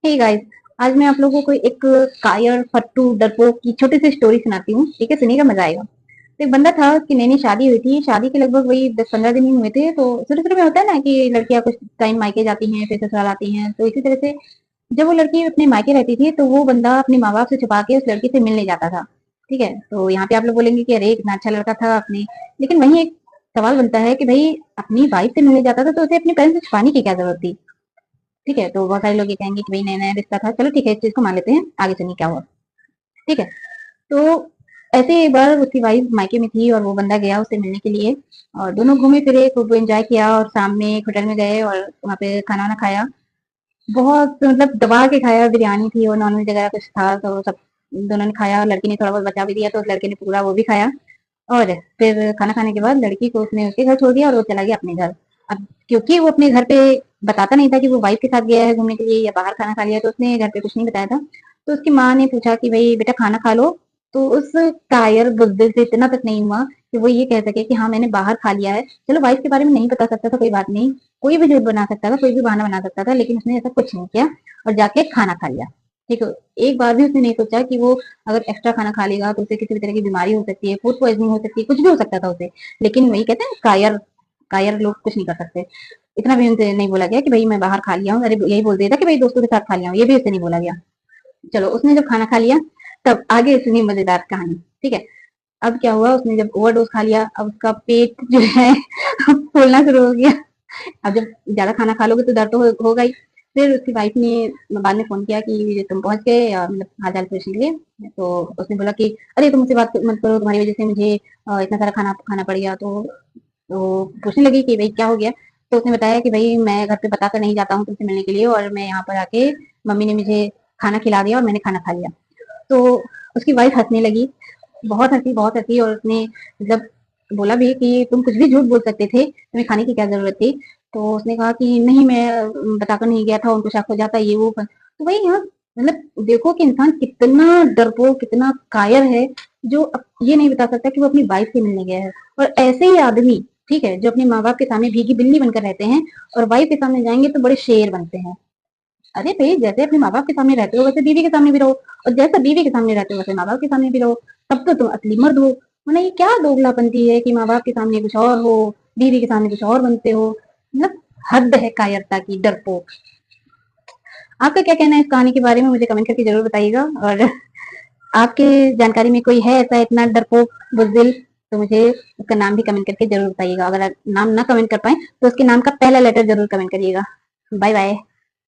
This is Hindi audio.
हे गाइस, आज मैं आप लोगों को एक कायर फट्टू डरपोक की छोटी सी स्टोरी सुनाती हूँ। ठीक है, सुनिएगा, मजा आएगा। तो एक बंदा था कि नई नई शादी हुई थी। शादी के लगभग वही 10-15 दिन ही हुए थे। तो शुरू शुरू में होता है ना कि लड़कियां कुछ टाइम मायके जाती हैं, फिर ससुराल आती हैं। तो इसी तरह से जब वो लड़की अपने मायके रहती थी तो वो बंदा अपने माँ बाप से छुपा के उस लड़की से मिलने जाता था। ठीक है, तो यहाँ पे आप लोग बोलेंगे कि अरे इतना अच्छा लड़का था अपने, लेकिन वही एक सवाल बनता है कि भाई अपनी वाइफ से मिलने जाता था तो उसे अपने पेरेंट्स से छुपाने की क्या जरूरत थी। ठीक है, तो बहुत सारे लोग ये कहेंगे कि भाई नया नया रिश्ता था। चलो ठीक है, इस चीज को मान लेते हैं, आगे सुनिए क्या हुआ। ठीक है, तो ऐसे ही एक बार उसकी वाइफ मायके में थी और वो बंदा गया उससे मिलने के लिए। और दोनों घूमे फिरे, खूब एंजॉय किया और शाम में एक होटल में गए और वहाँ पे खाना वाना खाया। बहुत मतलब दबा के खाया, बिरयानी थी और नॉनवेज वगैरह कुछ था, तो सब दोनों ने खाया और लड़की ने थोड़ा बहुत बचा भी दिया तो उस लड़के ने पूरा वो भी खाया। और फिर खाना खाने के बाद लड़की को उसने उसके घर छोड़ दिया और वो चला गया अपने घर। अब क्योंकि वो अपने घर पे बताता नहीं था कि वो वाइफ के साथ गया है घूमने के लिए या बाहर खाना खा लिया, तो उसने घर पे कुछ नहीं बताया था। तो उसकी माँ ने पूछा कि भाई बेटा खाना खा लो। तो उस कायर बुजदिल से इतना तक नहीं हुआ कि वो ये कह सके कि हाँ मैंने बाहर खा लिया है। चलो वाइफ के बारे में नहीं बता सकता था, कोई बात नहीं, कोई भी झूठ बना सकता था, कोई भी बहाना बना सकता था, लेकिन उसने ऐसा कुछ नहीं किया और जाके खाना खा लिया। ठीक है, एक बार भी उसने नहीं सोचा कि वो अगर एक्स्ट्रा खाना खा लेगा तो उसे किसी भी तरह की बीमारी हो सकती है, फूड पॉइजनिंग हो सकती है, कुछ भी हो सकता था उसे। लेकिन वही कहते हैं कायर, कायर लोग कुछ नहीं कर सकते। इतना भी उनसे नहीं बोला गया कि भाई मैं बाहर खा लिया हूँ, अरे यही बोल दिया था कि भाई दोस्तों के साथ खा लिया हूँ, ये भी उससे नहीं बोला गया। चलो उसने जब खाना खा लिया तब आगे सुनिए मजेदार कहानी। ठीक है, अब क्या हुआ, उसने जब ओवरडोज खा लिया अब उसका पेट जो है फूलना शुरू हो गया। अब जब ज्यादा खाना खा लोगे तो दर्द तो होगा ही। फिर उसकी वाइफ ने बाद में फोन किया कि तुम पहुंच गए मतलब हाल चाल पूछने के लिए। तो उसने बोला कि अरे तुम मुझसे बात मत करो, तुम्हारी वजह से मुझे इतना सारा खाना खाना पड़ गया। तो पूछने लगी कि भाई क्या हो गया। तो उसने बताया कि भाई मैं घर पे बता कर नहीं जाता हूँ तुमसे मिलने के लिए, और मैं यहाँ पर आके मम्मी ने मुझे खाना खिला दिया और मैंने खाना खा लिया। तो उसकी वाइफ हंसने लगी, बहुत हंसी बहुत हंसी, और उसने मतलब बोला भी कि तुम कुछ भी झूठ बोल सकते थे, तुम्हें खाने की क्या जरूरत थी। तो उसने कहा कि नहीं मैं बताकर नहीं गया था, उनको शक हो जाता ये वो। तो वही यहाँ मतलब देखो कि इंसान कितना डरपोक कितना कायर है, जो ये नहीं बता सकता कि वो अपनी वाइफ से मिलने गया है। और ऐसे ही आदमी, ठीक है, जो अपने माँ बाप के सामने भीगी बिल्ली बनकर रहते हैं और वाइफ के सामने जाएंगे तो बड़े शेर बनते हैं। अरे भाई जैसे अपने माँ बाप के सामने रहते हो वैसे बीवी के सामने भी रहो, और जैसा बीवी के सामने रहते हो वैसे माँ बाप के सामने भी रहो। तब तो तुम असली मर्द हो। वरना ये क्या दोगलापंथी है कि माँ बाप के सामने कुछ और हो, बीवी के सामने कुछ और बनते हो। मतलब हद है कायरता की, डरपोक। आपका क्या कहना है इस कहानी के बारे में, मुझे कमेंट करके जरूर बताइएगा। और आपके जानकारी में कोई है ऐसा इतना डरपोक बुजदिल तो मुझे उसका नाम भी कमेंट करके जरूर बताइएगा। अगर नाम ना कमेंट कर पाए तो उसके नाम का पहला लेटर जरूर कमेंट करिएगा। Bye bye.